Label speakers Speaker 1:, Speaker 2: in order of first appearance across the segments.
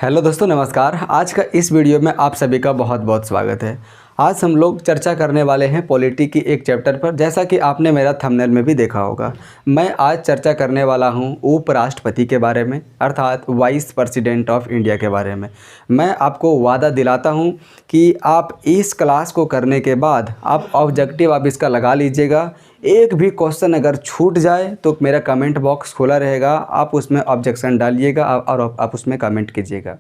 Speaker 1: Hello दोस्तों, नमस्कार। आज का इस वीडियो में आप सभी का बहुत बहुत स्वागत है। आज हम लोग चर्चा करने वाले हैं पॉलिटी की एक चैप्टर पर। जैसा कि आपने मेरा थंबनेल में भी देखा होगा, मैं आज चर्चा करने वाला हूं उपराष्ट्रपति के बारे में, अर्थात वाइस प्रेसिडेंट ऑफ इंडिया के बारे में। मैं आपको वादा दिलाता हूं कि आप इस क्लास को करने के बाद आप ऑब्जेक्टिव आप इसका लगा लीजिएगा। एक भी क्वेश्चन अगर छूट जाए तो मेरा कमेंट बॉक्स खुला रहेगा, आप उसमें ऑब्जेक्शन डालिएगा और आप उसमें कमेंट कीजिएगा।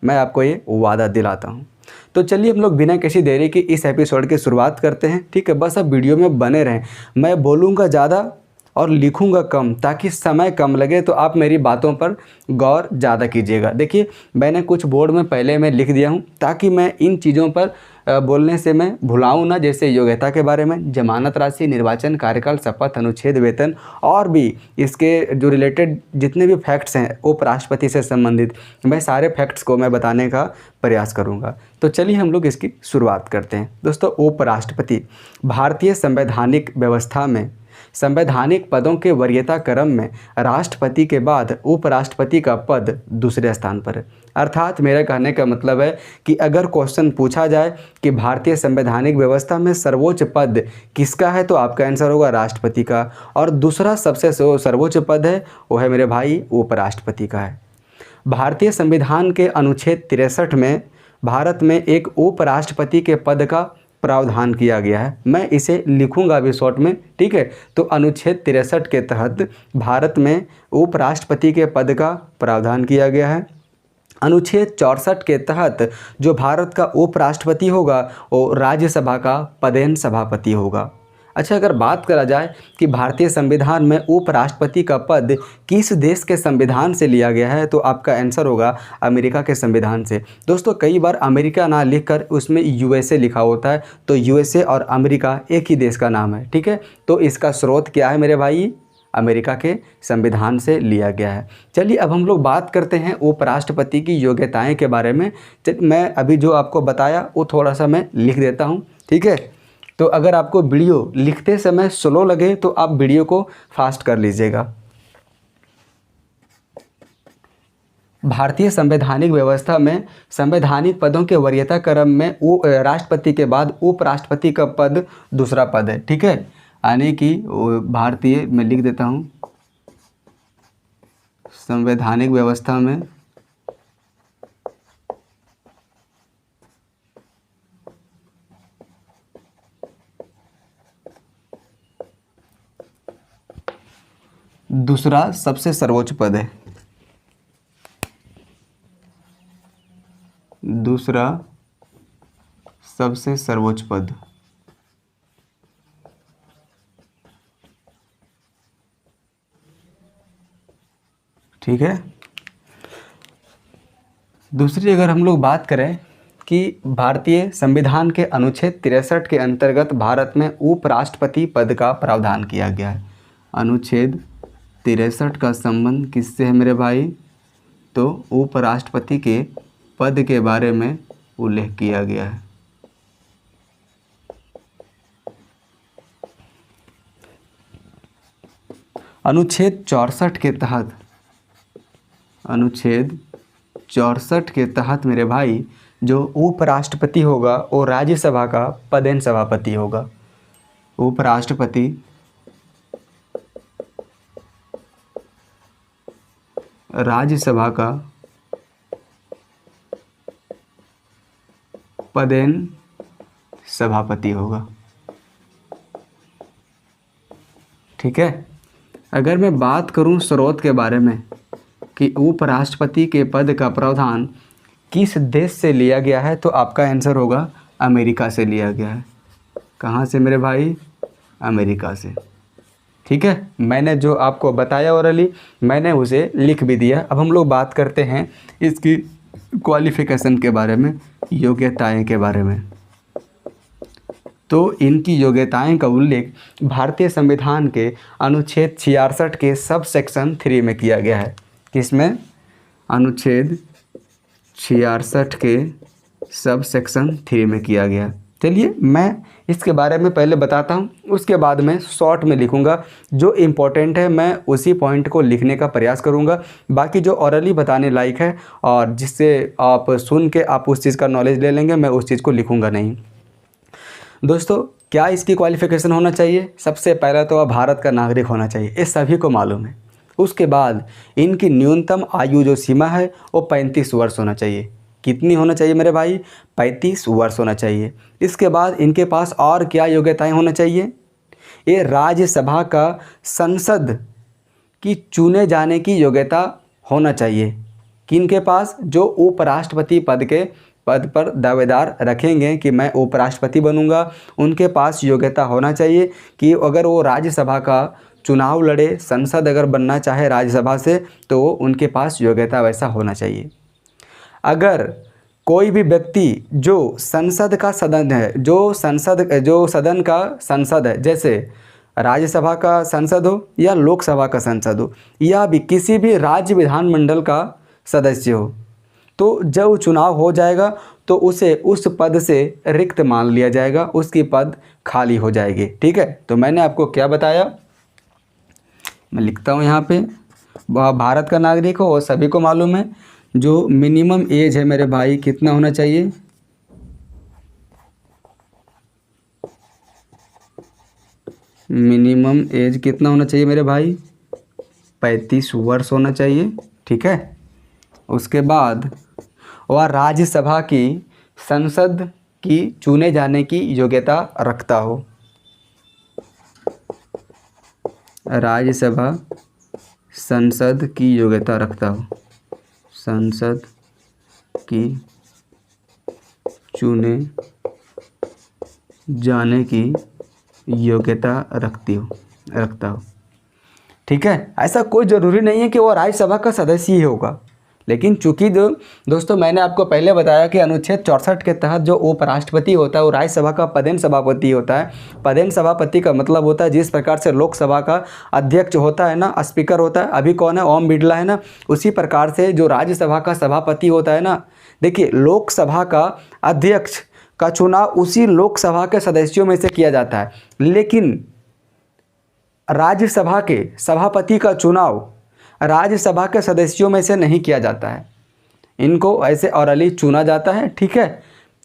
Speaker 1: मैं आपको ये वादा दिलाता हूँ। तो चलिए हम लोग बिना किसी देरी की इस एपिसोड की शुरुआत करते हैं। ठीक है, बस अब वीडियो में बने रहें। मैं बोलूँगा ज़्यादा और लिखूँगा कम, ताकि समय कम लगे, तो आप मेरी बातों पर गौर ज़्यादा कीजिएगा। देखिए, मैंने कुछ बोर्ड में पहले मैं लिख दिया हूँ, ताकि मैं इन चीज़ों पर बोलने से मैं भुलाऊँ ना। जैसे योग्यता के बारे में, जमानत राशि, निर्वाचन, कार्यकाल, शपथ, अनुच्छेद, वेतन और भी इसके जो रिलेटेड जितने भी फैक्ट्स हैं उपराष्ट्रपति से संबंधित, मैं सारे फैक्ट्स को मैं बताने का प्रयास करूंगा। तो चलिए हम लोग इसकी शुरुआत करते हैं। दोस्तों, उपराष्ट्रपति भारतीय संवैधानिक व्यवस्था में संवैधानिक पदों के वरीयता क्रम में राष्ट्रपति के बाद उपराष्ट्रपति का पद दूसरे स्थान पर है। अर्थात मेरा कहने का मतलब है कि अगर क्वेश्चन पूछा जाए कि भारतीय संवैधानिक व्यवस्था में सर्वोच्च पद किसका है, तो आपका आंसर होगा राष्ट्रपति का। और दूसरा सबसे सर्वोच्च पद है वो है मेरे भाई उपराष्ट्रपति का है। भारतीय संविधान के अनुच्छेद 63 में भारत में एक उपराष्ट्रपति के पद का प्रावधान किया गया है। मैं इसे लिखूंगा अभी शॉर्ट में, ठीक है। तो अनुच्छेद 63 के तहत भारत में उपराष्ट्रपति के पद का प्रावधान किया गया है। अनुच्छेद 64 के तहत जो भारत का उपराष्ट्रपति होगा वो राज्यसभा का पदेन सभापति होगा। अच्छा, अगर बात करा जाए कि भारतीय संविधान में उपराष्ट्रपति का पद किस देश के संविधान से लिया गया है, तो आपका आंसर होगा अमेरिका के संविधान से। दोस्तों, कई बार अमेरिका ना लिखकर उसमें यूएसए लिखा होता है, तो यूएसए और अमेरिका एक ही देश का नाम है, ठीक है। तो इसका स्रोत क्या है मेरे भाई? अमेरिका के संविधान से लिया गया है। चलिए अब हम लोग बात करते हैं उपराष्ट्रपति की योग्यताएं के बारे में। मैं अभी जो आपको बताया वो थोड़ा सा मैं लिख देता हूँ, ठीक है। तो अगर आपको वीडियो लिखते समय स्लो लगे तो आप वीडियो को फास्ट कर लीजिएगा। भारतीय संवैधानिक व्यवस्था में संवैधानिक पदों के वरीयता क्रम में राष्ट्रपति के बाद उपराष्ट्रपति का पद दूसरा पद है, ठीक है। यानी कि भारतीय, मैं लिख देता हूँ, संवैधानिक व्यवस्था में दूसरा सबसे सर्वोच्च पद है। दूसरा सबसे सर्वोच्च पद, ठीक है। दूसरी अगर हम लोग बात करें कि भारतीय संविधान के अनुच्छेद 63 के अंतर्गत भारत में उपराष्ट्रपति पद का प्रावधान किया गया है। अनुच्छेद 63 का संबंध किससे है मेरे भाई? तो उपराष्ट्रपति के पद के बारे में उल्लेख किया गया है। अनुच्छेद 64 के तहत, अनुच्छेद 64 के तहत मेरे भाई जो उपराष्ट्रपति होगा वो राज्यसभा का पदेन सभापति होगा। उपराष्ट्रपति राज्यसभा का पदेन सभापति होगा, ठीक है। अगर मैं बात करूं स्रोत के बारे में कि उपराष्ट्रपति के पद का प्रावधान किस देश से लिया गया है, तो आपका आंसर होगा अमेरिका से लिया गया है। कहाँ से मेरे भाई? अमेरिका से, ठीक है। मैंने जो आपको बताया ओरली, मैंने उसे लिख भी दिया। अब हम लोग बात करते हैं इसकी क्वालिफिकेशन के बारे में, योग्यताएं के बारे में। तो इनकी योग्यताएं का उल्लेख भारतीय संविधान के अनुच्छेद 66 के सब सेक्शन 3 में किया गया है। किसमें? अनुच्छेद 66 के सब सेक्शन 3 में किया गया। चलिए मैं इसके बारे में पहले बताता हूँ, उसके बाद मैं शॉर्ट में लिखूँगा। जो इम्पोर्टेंट है मैं उसी पॉइंट को लिखने का प्रयास करूँगा। बाकी जो ऑरली बताने लायक है और जिससे आप सुन के आप उस चीज़ का नॉलेज ले लेंगे, मैं उस चीज़ को लिखूँगा नहीं। दोस्तों, क्या इसकी क्वालिफ़िकेशन होना चाहिए? सबसे पहला तो भारत का नागरिक होना चाहिए, ये सभी को मालूम है। उसके बाद इनकी न्यूनतम आयु जो सीमा है वो 35 वर्ष होना चाहिए। कितनी होना चाहिए मेरे भाई? 35 वर्ष होना चाहिए। इसके बाद इनके पास और क्या योग्यताएं होना चाहिए? ये राज्यसभा का संसद की चुने जाने की योग्यता होना चाहिए। किनके पास? जो उपराष्ट्रपति पद पर दावेदार रखेंगे कि मैं उपराष्ट्रपति बनूंगा, उनके पास योग्यता होना चाहिए कि अगर वो राज्यसभा का चुनाव लड़े, संसद अगर बनना चाहे राज्यसभा से, तो उनके पास योग्यता वैसा होना चाहिए। अगर कोई भी व्यक्ति जो संसद का सदन है, जो सदन का संसद है, जैसे राज्यसभा का संसद हो या लोकसभा का संसद हो या भी किसी भी राज्य विधानमंडल का सदस्य हो, तो जब चुनाव हो जाएगा तो उसे उस पद से रिक्त मान लिया जाएगा, उसकी पद खाली हो जाएगी। ठीक है, तो मैंने आपको क्या बताया, मैं लिखता हूँ यहाँ पे, भारत का नागरिक हो और सभी को मालूम है। जो मिनिमम एज है मेरे भाई, कितना होना चाहिए? मिनिमम एज कितना होना चाहिए मेरे भाई? 35 वर्ष होना चाहिए। ठीक है, उसके बाद वह राज्यसभा की संसद की चुने जाने की योग्यता रखता हो। राज्यसभा संसद की योग्यता रखता हो, संसद की चुने जाने की योग्यता रखता हो। ठीक है, ऐसा कोई ज़रूरी नहीं है कि वो राज्यसभा का सदस्य ही होगा, लेकिन चूंकि दोस्तों मैंने आपको पहले बताया कि अनुच्छेद 64 के तहत जो उपराष्ट्रपति होता है वो राज्यसभा का पदेन सभापति होता है। पदेन सभापति का मतलब होता है जिस प्रकार से लोकसभा का अध्यक्ष होता है ना, स्पीकर होता है, अभी कौन है? ओम बिरला है ना। उसी प्रकार से जो राज्यसभा का सभापति होता है ना, देखिए लोकसभा का अध्यक्ष का चुनाव उसी लोकसभा के सदस्यों में से किया जाता है, लेकिन राज्यसभा के सभापति का चुनाव राज्यसभा के सदस्यों में से नहीं किया जाता है, इनको ऐसे ऑरली चुना जाता है। ठीक है,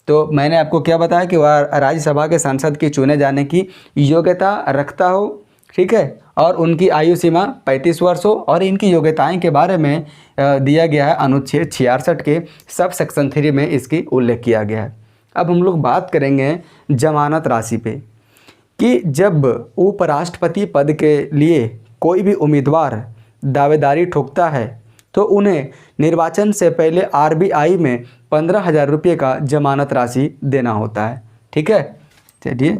Speaker 1: तो मैंने आपको क्या बताया कि वह राज्यसभा के सांसद की चुने जाने की योग्यता रखता हो। ठीक है, और उनकी आयु सीमा 35 वर्ष हो, और इनकी योग्यताएं के बारे में दिया गया है अनुच्छेद 66 के सब सेक्शन 3 में इसकी उल्लेख किया गया है। अब हम लोग बात करेंगे जमानत राशि पे कि जब उपराष्ट्रपति पद के लिए कोई भी उम्मीदवार दावेदारी ठोकता है तो उन्हें निर्वाचन से पहले आरबीआई में 15,000 रुपये का जमानत राशि देना होता है। ठीक है, चलिए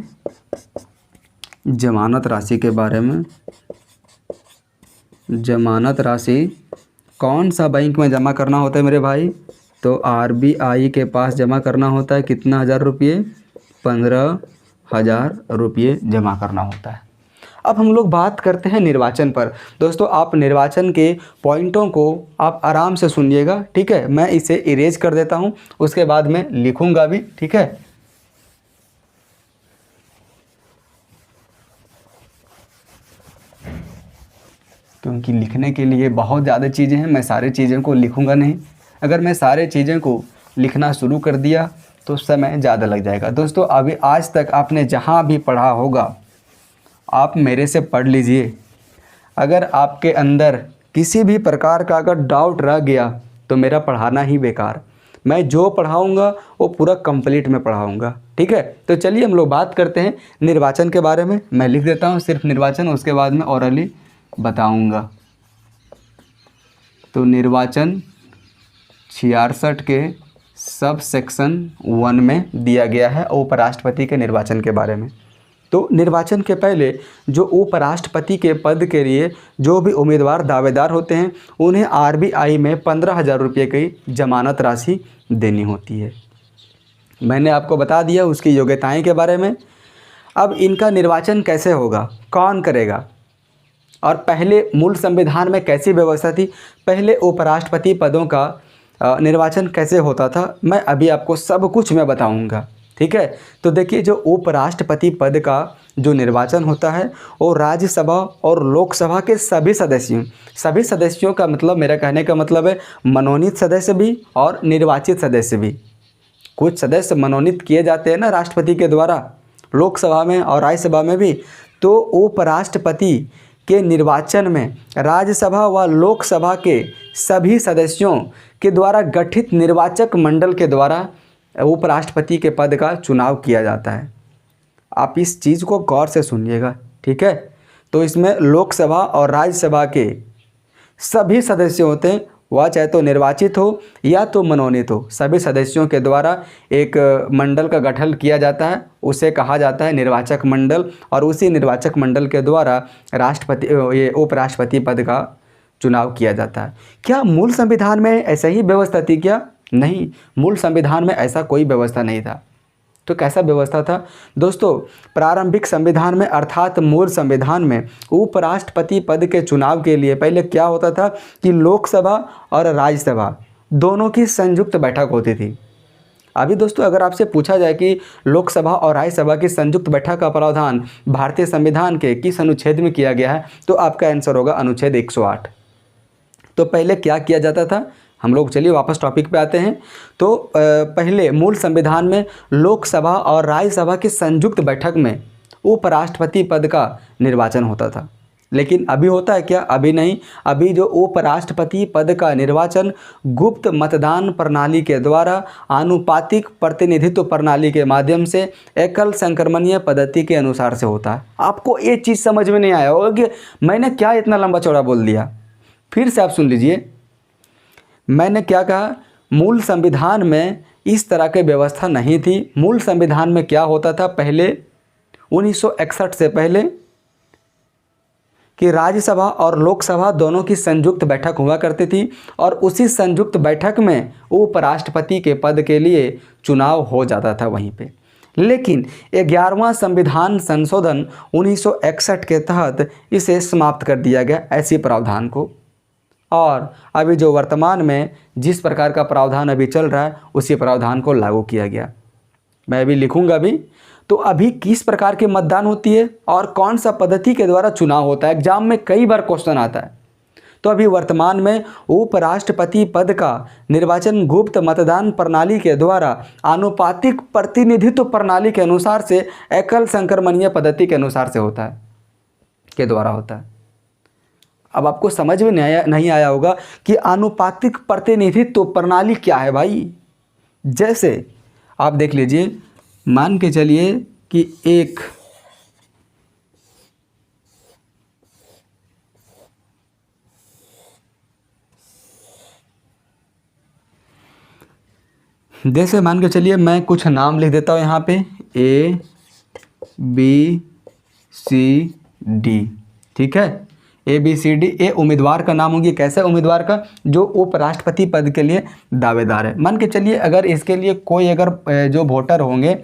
Speaker 1: जमानत राशि के बारे में, जमानत राशि कौन सा बैंक में जमा करना होता है मेरे भाई? तो आरबीआई के पास जमा करना होता है। कितना हज़ार रुपये? 15,000 रुपये जमा करना होता है। अब हम लोग बात करते हैं निर्वाचन पर। दोस्तों, आप निर्वाचन के पॉइंटों को आप आराम से सुनिएगा। ठीक है, मैं इसे इरेज कर देता हूं, उसके बाद मैं लिखूंगा भी। ठीक है, क्योंकि लिखने के लिए बहुत ज़्यादा चीज़ें हैं, मैं सारी चीज़ों को लिखूंगा नहीं। अगर मैं सारे चीज़ों को लिखना शुरू कर दिया तो समय ज़्यादा लग जाएगा। दोस्तों, अभी आज तक आपने जहाँ भी पढ़ा होगा आप मेरे से पढ़ लीजिए। अगर आपके अंदर किसी भी प्रकार का अगर डाउट रह गया तो मेरा पढ़ाना ही बेकार। मैं जो पढ़ाऊँगा वो पूरा कंप्लीट में पढ़ाऊँगा। ठीक है, तो चलिए हम लोग बात करते हैं निर्वाचन के बारे में। मैं लिख देता हूँ सिर्फ निर्वाचन, उसके बाद में ऑरली बताऊँगा। तो निर्वाचन 66 के सब सेक्शन 1 में दिया गया है उपराष्ट्रपति के निर्वाचन के बारे में। तो निर्वाचन के पहले जो उपराष्ट्रपति के पद के लिए जो भी उम्मीदवार दावेदार होते हैं उन्हें आरबीआई में 15,000 रुपये की जमानत राशि देनी होती है। मैंने आपको बता दिया उसकी योग्यताएं के बारे में। अब इनका निर्वाचन कैसे होगा, कौन करेगा, और पहले मूल संविधान में कैसी व्यवस्था थी, पहले उपराष्ट्रपति पदों का निर्वाचन कैसे होता था, मैं अभी आपको सब कुछ मैं बताऊंगा। ठीक है। तो देखिए जो उपराष्ट्रपति पद का जो निर्वाचन होता है वो राज्यसभा और लोकसभा के सभी सदस्यों का मतलब, मेरा कहने का मतलब है मनोनीत सदस्य भी और निर्वाचित सदस्य भी। कुछ सदस्य मनोनीत किए जाते हैं ना राष्ट्रपति के द्वारा, लोकसभा में और राज्यसभा में भी। तो उपराष्ट्रपति के निर्वाचन में राज्यसभा व लोकसभा के सभी सदस्यों के द्वारा गठित निर्वाचक मंडल के द्वारा उपराष्ट्रपति के पद का चुनाव किया जाता है। आप इस चीज़ को गौर से सुनिएगा, ठीक है। तो इसमें लोकसभा और राज्यसभा के सभी सदस्य होते हैं, वह चाहे तो निर्वाचित हो या तो मनोनीत हो, सभी सदस्यों के द्वारा एक मंडल का गठन किया जाता है, उसे कहा जाता है निर्वाचक मंडल। और उसी निर्वाचक मंडल के द्वारा ये उपराष्ट्रपति पद का चुनाव किया जाता है। क्या मूल संविधान में ऐसा ही व्यवस्था थी क्या? नहीं, मूल संविधान में ऐसा कोई व्यवस्था नहीं था। तो कैसा व्यवस्था था दोस्तों? प्रारंभिक संविधान में अर्थात मूल संविधान में उपराष्ट्रपति पद के चुनाव के लिए पहले क्या होता था कि लोकसभा और राज्यसभा दोनों की संयुक्त बैठक होती थी। अभी दोस्तों अगर आपसे पूछा जाए कि लोकसभा और राज्यसभा की संयुक्त बैठक का प्रावधान भारतीय संविधान के किस अनुच्छेद में किया गया है, तो आपका आंसर होगा अनुच्छेद 108। तो पहले क्या किया जाता था, हम लोग चलिए वापस टॉपिक पे आते हैं। तो पहले मूल संविधान में लोकसभा और राज्यसभा की संयुक्त बैठक में उपराष्ट्रपति पद का निर्वाचन होता था। लेकिन अभी होता है क्या? अभी नहीं। अभी जो उपराष्ट्रपति पद का निर्वाचन गुप्त मतदान प्रणाली के द्वारा आनुपातिक प्रतिनिधित्व प्रणाली के माध्यम से एकल संक्रमणीय पद्धति के अनुसार से होता है। आपको ये चीज़ समझ में नहीं आया होगा कि मैंने क्या इतना लंबा चौड़ा बोल दिया। फिर से आप सुन लीजिए, मैंने क्या कहा, मूल संविधान में इस तरह की व्यवस्था नहीं थी। मूल संविधान में क्या होता था पहले 1961 से पहले कि राज्यसभा और लोकसभा दोनों की संयुक्त बैठक हुआ करती थी और उसी संयुक्त बैठक में उपराष्ट्रपति के पद के लिए चुनाव हो जाता था वहीं पे। लेकिन 11वां संविधान संशोधन 1961 के तहत इसे समाप्त कर दिया गया, ऐसी प्रावधान को। और अभी जो वर्तमान में जिस प्रकार का प्रावधान अभी चल रहा है उसी प्रावधान को लागू किया गया। मैं अभी लिखूंगा अभी। तो अभी किस प्रकार की मतदान होती है और कौन सा पद्धति के द्वारा चुनाव होता है, एग्जाम में कई बार क्वेश्चन आता है। तो अभी वर्तमान में उपराष्ट्रपति पद का निर्वाचन गुप्त मतदान प्रणाली के द्वारा आनुपातिक प्रतिनिधित्व प्रणाली के अनुसार से एकल संक्रमणीय पद्धति के अनुसार से होता है, के द्वारा होता है। अब आपको समझ में नहीं आया होगा कि आनुपातिक प्रतिनिधित्व प्रणाली क्या है भाई। जैसे आप देख लीजिए, मान के चलिए कि एक जैसे मान के चलिए मैं कुछ नाम लिख देता हूँ यहाँ पे A B C D, ठीक है। ABCD, ए उम्मीदवार का नाम होगी। कैसे उम्मीदवार का? जो उपराष्ट्रपति पद के लिए दावेदार है। मान के चलिए अगर इसके लिए कोई अगर जो वोटर होंगे,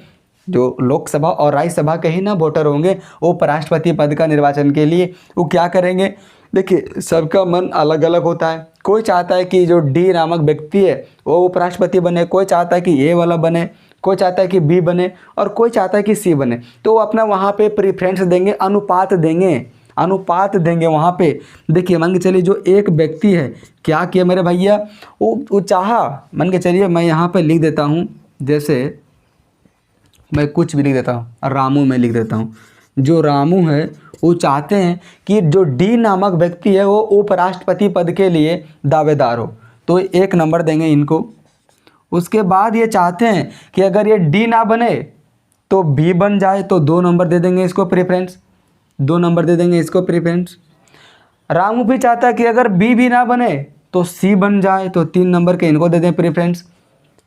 Speaker 1: जो लोकसभा और राज्यसभा के ही ना वोटर होंगे उपराष्ट्रपति पद का निर्वाचन के लिए, वो क्या करेंगे? देखिए सबका मन अलग अलग होता है। कोई चाहता है कि जो D नामक व्यक्ति है वो उपराष्ट्रपति बने, कोई चाहता है कि A वाला बने, कोई चाहता है कि B बने और कोई चाहता है कि C बने। तो वो अपना वहाँ पे प्रीफ्रेंस देंगे, अनुपात देंगे वहाँ पे। देखिए मान के चलिए जो एक व्यक्ति है क्या किया मेरे भैया, वो चाहा, मान के चलिए मैं यहाँ पे लिख देता हूँ, जैसे मैं कुछ भी लिख देता हूँ, रामू में लिख देता हूँ। जो रामू है वो चाहते हैं कि जो D नामक व्यक्ति है वो उपराष्ट्रपति पद के लिए दावेदार हो, तो 1 नंबर देंगे इनको। उसके बाद ये चाहते हैं कि अगर ये D ना बने तो B बन जाए, तो 2 नंबर दे देंगे इसको प्रेफरेंस, 2 नंबर दे देंगे इसको प्रेफरेंस। रामू भी चाहता है कि अगर B भी ना बने तो C बन जाए, तो 3 नंबर के इनको दे दें प्रेफरेंस।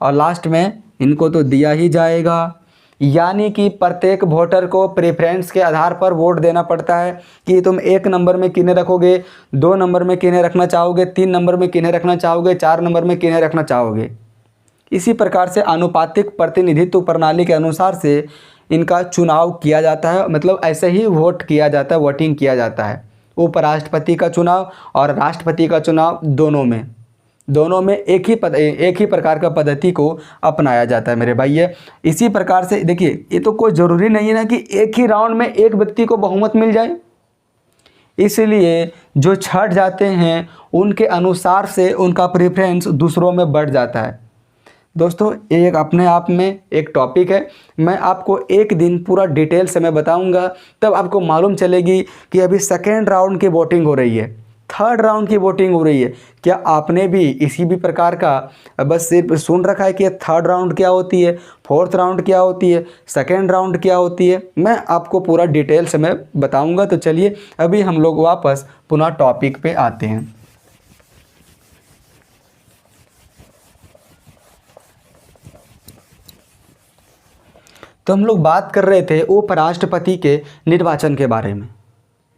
Speaker 1: और लास्ट में इनको तो दिया ही जाएगा। यानी कि प्रत्येक वोटर को प्रेफरेंस के आधार पर वोट देना पड़ता है कि तुम 1 नंबर में किन्हें रखोगे, 2 नंबर में किन्हें रखना चाहोगे, 3 नंबर में किन्हें रखना चाहोगे, 4 नंबर में किन्हें रखना चाहोगे। इसी प्रकार से आनुपातिक प्रतिनिधित्व प्रणाली के अनुसार से इनका चुनाव किया जाता है। मतलब ऐसे ही वोट किया जाता है, वोटिंग किया जाता है उपराष्ट्रपति का चुनाव और राष्ट्रपति का चुनाव दोनों में। दोनों में एक ही प्रकार का पद्धति को अपनाया जाता है मेरे भाई। ये इसी प्रकार से देखिए, ये तो कोई ज़रूरी नहीं है ना कि एक ही राउंड में एक व्यक्ति को बहुमत मिल जाए। इसलिए जो छट जाते हैं उनके अनुसार से उनका प्रेफरेंस दूसरों में बढ़ जाता है। दोस्तों, एक अपने आप में एक टॉपिक है, मैं आपको एक दिन पूरा डिटेल से मैं बताऊंगा, तब आपको मालूम चलेगी कि अभी सेकेंड राउंड की वोटिंग हो रही है, थर्ड राउंड की वोटिंग हो रही है। क्या आपने भी इसी भी प्रकार का बस सिर्फ सुन रखा है कि थर्ड राउंड क्या होती है, फोर्थ राउंड क्या होती है, सेकेंड राउंड क्या होती है? मैं आपको पूरा डिटेल से मैं बताऊंगा। तो चलिए अभी हम लोग वापस पुनः टॉपिक पे आते हैं। तो हम लोग बात कर रहे थे उपराष्ट्रपति के निर्वाचन के बारे में।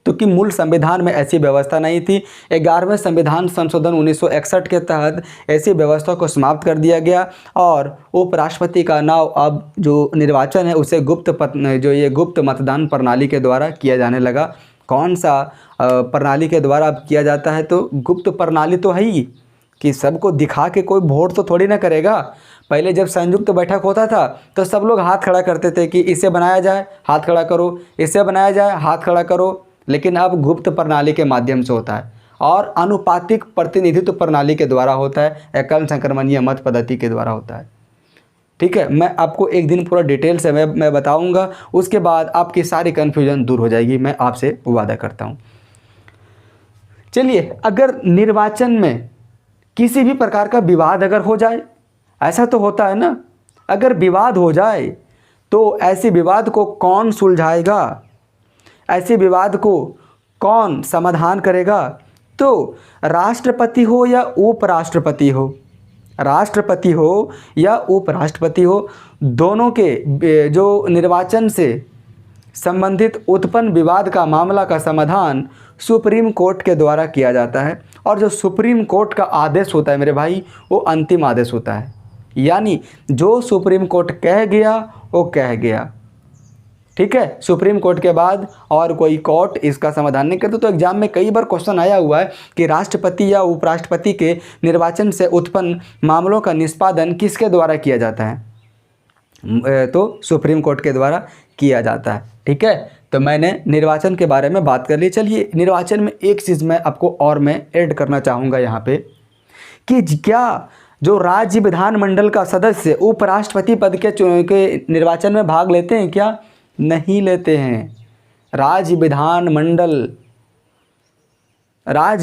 Speaker 1: तो कि मूल संविधान में ऐसी व्यवस्था नहीं थी। 11वें संविधान संशोधन 1961 के तहत ऐसी व्यवस्था को समाप्त कर दिया गया और उपराष्ट्रपति का नाम अब जो निर्वाचन है उसे गुप्त मतदान प्रणाली के द्वारा किया जाने लगा। कौन सा प्रणाली के द्वारा अब किया जाता है? तो गुप्त प्रणाली तो है ही कि सबको दिखा के कोई वोट तो थोड़ी ना करेगा। पहले जब संयुक्त बैठक होता था तो सब लोग हाथ खड़ा करते थे कि इसे बनाया जाए, हाथ खड़ा करो, इसे बनाया जाए, हाथ खड़ा करो। लेकिन अब गुप्त प्रणाली के माध्यम से होता है और अनुपातिक प्रतिनिधित्व प्रणाली के द्वारा होता है, एकल संक्रमणीय मत पद्धति के द्वारा होता है। ठीक है, मैं आपको एक दिन पूरा डिटेल से मैं बताऊंगा, उसके बाद आपकी सारी कन्फ्यूजन दूर हो जाएगी, मैं आपसे वादा करता हूँ। चलिए, अगर निर्वाचन में किसी भी प्रकार का विवाद अगर हो जाए, ऐसा तो होता है ना, अगर विवाद हो जाए तो ऐसे विवाद को कौन सुलझाएगा, ऐसे विवाद को कौन समाधान करेगा? तो राष्ट्रपति हो या उपराष्ट्रपति हो, राष्ट्रपति हो या उपराष्ट्रपति हो, दोनों के जो निर्वाचन से संबंधित उत्पन्न विवाद का मामला का समाधान सुप्रीम कोर्ट के द्वारा किया जाता है। और जो सुप्रीम कोर्ट का आदेश होता है मेरे भाई, वो अंतिम आदेश होता है। यानी जो सुप्रीम कोर्ट कह गया वो कह गया। ठीक है, सुप्रीम कोर्ट के बाद और कोई कोर्ट इसका समाधान नहीं करता। तो एग्जाम में कई बार क्वेश्चन आया हुआ है कि राष्ट्रपति या उपराष्ट्रपति के निर्वाचन से उत्पन्न मामलों का निष्पादन किसके द्वारा किया जाता है? तो सुप्रीम कोर्ट के द्वारा किया जाता है। ठीक है, तो मैंने निर्वाचन के बारे में बात कर ली। चलिए, निर्वाचन में एक चीज़ मैं आपको और मैं ऐड करना चाहूँगा यहाँ पे कि क्या जो राज्य विधानमंडल का सदस्य उपराष्ट्रपति पद के निर्वाचन में भाग लेते हैं क्या? नहीं लेते हैं। राज्य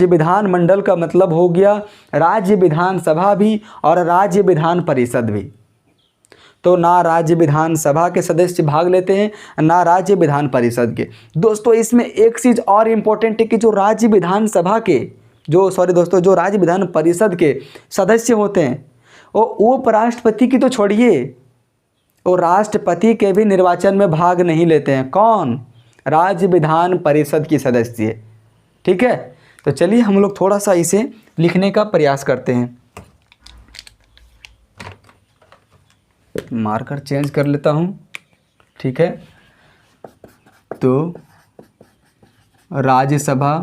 Speaker 1: विधानमंडल का मतलब हो गया राज्य विधानसभा भी और राज्य विधान परिषद भी। तो ना राज्य विधानसभा के सदस्य भाग लेते हैं, ना राज्य विधान परिषद के। दोस्तों, इसमें एक चीज़ और इम्पोर्टेंट है कि जो राज्य विधानसभा के जो राज्य विधान परिषद के सदस्य होते हैं वो उपराष्ट्रपति की तो छोड़िए, वो राष्ट्रपति के भी निर्वाचन में भाग नहीं लेते हैं। कौन? राज्य विधान परिषद की सदस्य। ठीक है, तो चलिए हम लोग थोड़ा सा इसे लिखने का प्रयास करते हैं। मार्कर चेंज कर लेता हूँ। ठीक है, तो राज्यसभा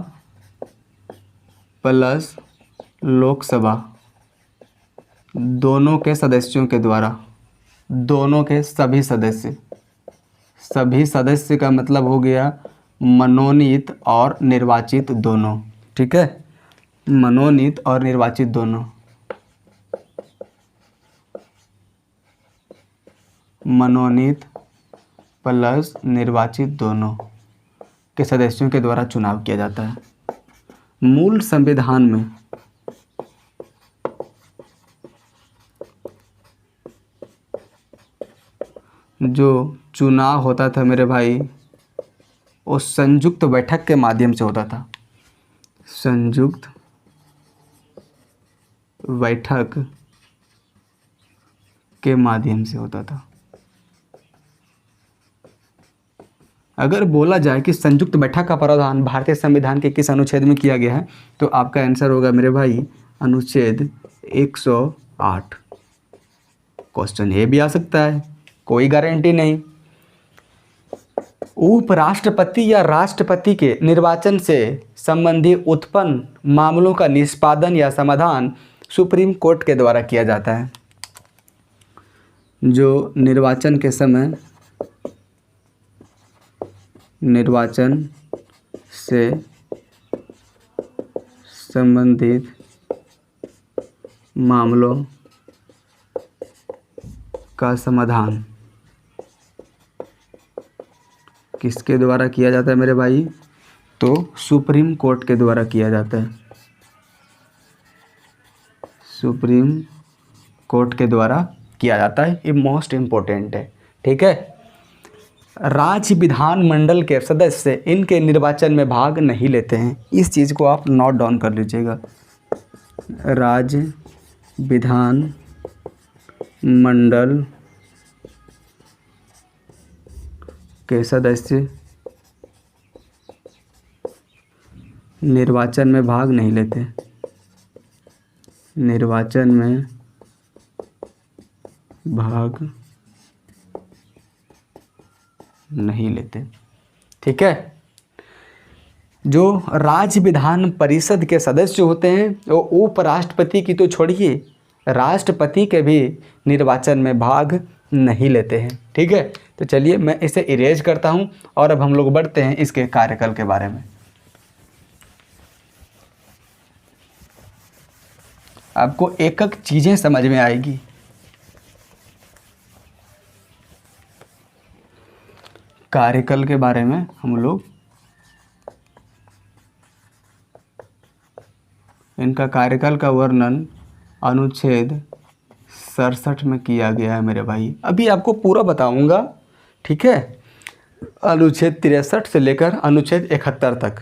Speaker 1: प्लस लोकसभा दोनों के सदस्यों के द्वारा, दोनों के सभी सदस्य का मतलब हो गया मनोनीत और निर्वाचित दोनों। ठीक है, मनोनीत और निर्वाचित दोनों, मनोनीत प्लस निर्वाचित दोनों के सदस्यों के द्वारा चुनाव किया जाता है। मूल संविधान में जो चुनाव होता था मेरे भाई, वो संयुक्त बैठक के माध्यम से होता था। संयुक्त बैठक के माध्यम से होता था। अगर बोला जाए कि संयुक्त बैठक का प्रावधान भारतीय संविधान के किस अनुच्छेद में किया गया है, तो आपका आंसर होगा मेरे भाई अनुच्छेद 108। क्वेश्चन ये भी आ सकता है, कोई गारंटी नहीं। उपराष्ट्रपति या राष्ट्रपति के निर्वाचन से संबंधी उत्पन्न मामलों का निष्पादन या समाधान सुप्रीम कोर्ट के द्वारा किया जाता है। जो निर्वाचन के समय निर्वाचन से संबंधित मामलों का समाधान किसके द्वारा किया जाता है मेरे भाई? तो सुप्रीम कोर्ट के द्वारा किया जाता है। सुप्रीम कोर्ट के द्वारा किया जाता है। ये मोस्ट इम्पोर्टेंट है, ठीक है। राज्य विधानमंडल के सदस्य इनके निर्वाचन में भाग नहीं लेते हैं। इस चीज़ को आप नोट डाउन कर लीजिएगा। राज्य विधानमंडल के सदस्य निर्वाचन में भाग नहीं लेते। निर्वाचन में भाग नहीं लेते, ठीक है। जो राज्य विधान परिषद के सदस्य होते हैं वो उपराष्ट्रपति की तो छोड़िए, राष्ट्रपति के भी निर्वाचन में भाग नहीं लेते हैं, ठीक है। तो चलिए मैं इसे इरेज करता हूं और अब हम लोग बढ़ते हैं इसके कार्यकाल के बारे में। आपको एक एक चीज़ें समझ में आएगी। कार्यकाल के बारे में हम लोग इनका कार्यकाल का वर्णन अनुच्छेद 67 में किया गया है मेरे भाई। अभी आपको पूरा बताऊंगा, ठीक है। अनुच्छेद 63 से लेकर अनुच्छेद 71 तक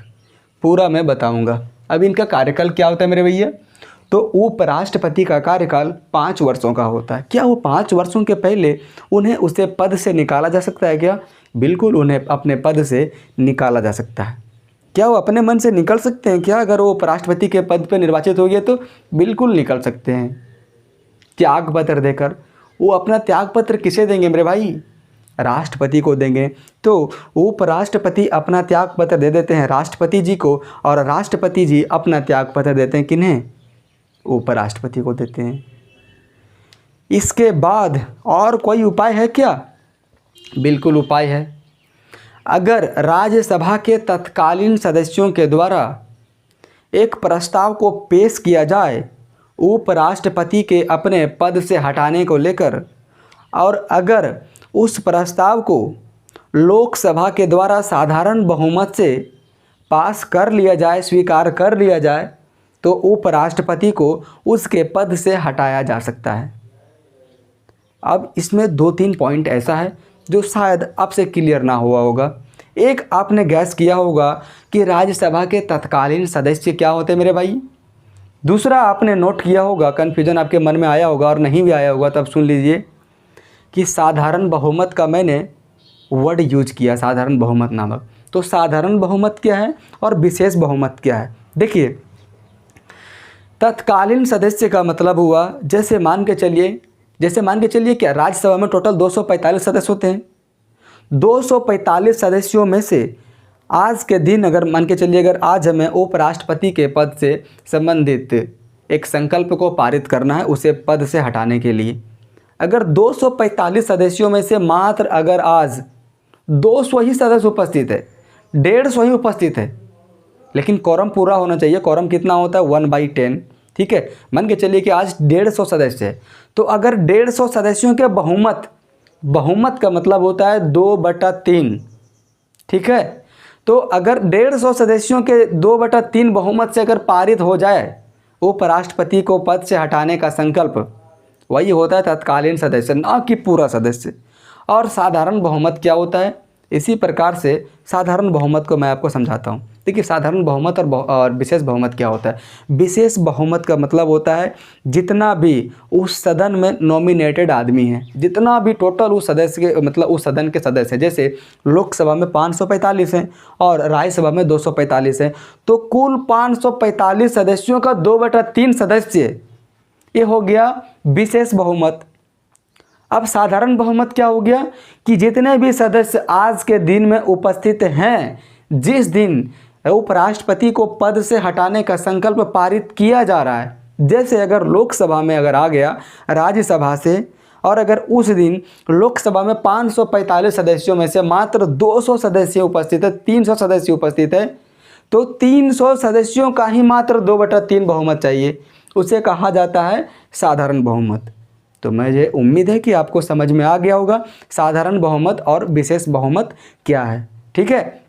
Speaker 1: पूरा मैं बताऊंगा। अब इनका कार्यकाल क्या होता है मेरे भैया? तो उपराष्ट्रपति का कार्यकाल 5 वर्षों का होता है। क्या वो 5 वर्षों के पहले उन्हें उसे पद से निकाला जा सकता है क्या? बिल्कुल उन्हें अपने पद से निकाला जा सकता है। क्या वो अपने मन से निकल सकते हैं क्या? अगर वो उपराष्ट्रपति के पद पर निर्वाचित हो गए तो बिल्कुल निकल सकते हैं, त्याग पत्र देकर। वो अपना त्याग पत्र किसे देंगे मेरे भाई? राष्ट्रपति को देंगे। तो उपराष्ट्रपति अपना त्याग पत्र दे देते हैं राष्ट्रपति जी को, और राष्ट्रपति जी अपना त्याग पत्र देते हैं किन्हें? उपराष्ट्रपति को देते हैं। इसके बाद और कोई उपाय है क्या? बिल्कुल उपाय है। अगर राज्यसभा के तत्कालीन सदस्यों के द्वारा एक प्रस्ताव को पेश किया जाए उपराष्ट्रपति के अपने पद से हटाने को लेकर, और अगर उस प्रस्ताव को लोकसभा के द्वारा साधारण बहुमत से पास कर लिया जाए, स्वीकार कर लिया जाए, तो उपराष्ट्रपति को उसके पद से हटाया जा सकता है। अब इसमें 2-3 पॉइंट ऐसा है जो शायद आपसे क्लियर ना हुआ होगा। एक, आपने गैस किया होगा कि राज्यसभा के तत्कालीन सदस्य क्या होते हैं मेरे भाई। दूसरा, आपने नोट किया होगा, कन्फ्यूजन आपके मन में आया होगा और नहीं भी आया होगा तब सुन लीजिए, कि साधारण बहुमत का मैंने वर्ड यूज किया, साधारण बहुमत नामक। तो साधारण बहुमत क्या है और विशेष बहुमत क्या है? देखिए, तत्कालीन सदस्य का मतलब हुआ, जैसे मान के चलिए क्या राज्यसभा में टोटल 245 सदस्य होते हैं। 245 सदस्यों में से आज के दिन अगर मान के चलिए, अगर आज हमें उपराष्ट्रपति के पद से संबंधित एक संकल्प को पारित करना है उसे पद से हटाने के लिए, अगर 245 सदस्यों में से मात्र अगर आज 200 ही सदस्य उपस्थित है, 150 ही उपस्थित है, लेकिन कोरम पूरा होना चाहिए। कोरम कितना होता है? 1/10, ठीक है। मान के चलिए कि आज 150 सदस्य है, तो अगर 150 सदस्यों के बहुमत का मतलब होता है 2/3, ठीक है। तो अगर 150 सदस्यों के 2/3 बहुमत से अगर पारित हो जाए उपराष्ट्रपति को पद से हटाने का संकल्प, वही होता है तत्कालीन सदस्य, ना कि पूरा सदस्य। और साधारण बहुमत क्या होता है? इसी प्रकार से साधारण बहुमत को मैं आपको समझाता हूँ। देखिए, साधारण बहुमत और विशेष बहुमत क्या होता है? विशेष बहुमत का मतलब होता है जितना भी उस सदन में नॉमिनेटेड आदमी है, जितना भी टोटल उस सदस्य के मतलब उस सदन के सदस्य हैं। जैसे लोकसभा में 545 हैं और राज्यसभा में 245 हैं, तो कुल 545 सदस्यों का 2/3 सदस्य, ये हो गया विशेष बहुमत। अब साधारण बहुमत क्या हो गया कि जितने भी सदस्य आज के दिन में उपस्थित हैं, जिस दिन उपराष्ट्रपति को पद से हटाने का संकल्प पारित किया जा रहा है, जैसे अगर लोकसभा में अगर आ गया राज्यसभा से, और अगर उस दिन लोकसभा में 545 सदस्यों में से मात्र 200 सदस्य उपस्थित है, 300 सदस्य उपस्थित है, तो 300 सदस्यों का ही मात्र 2/3 बहुमत चाहिए, उसे कहा जाता है साधारण बहुमत। तो मुझे उम्मीद है कि आपको समझ में आ गया होगा साधारण बहुमत और विशेष बहुमत क्या है। ठीक है,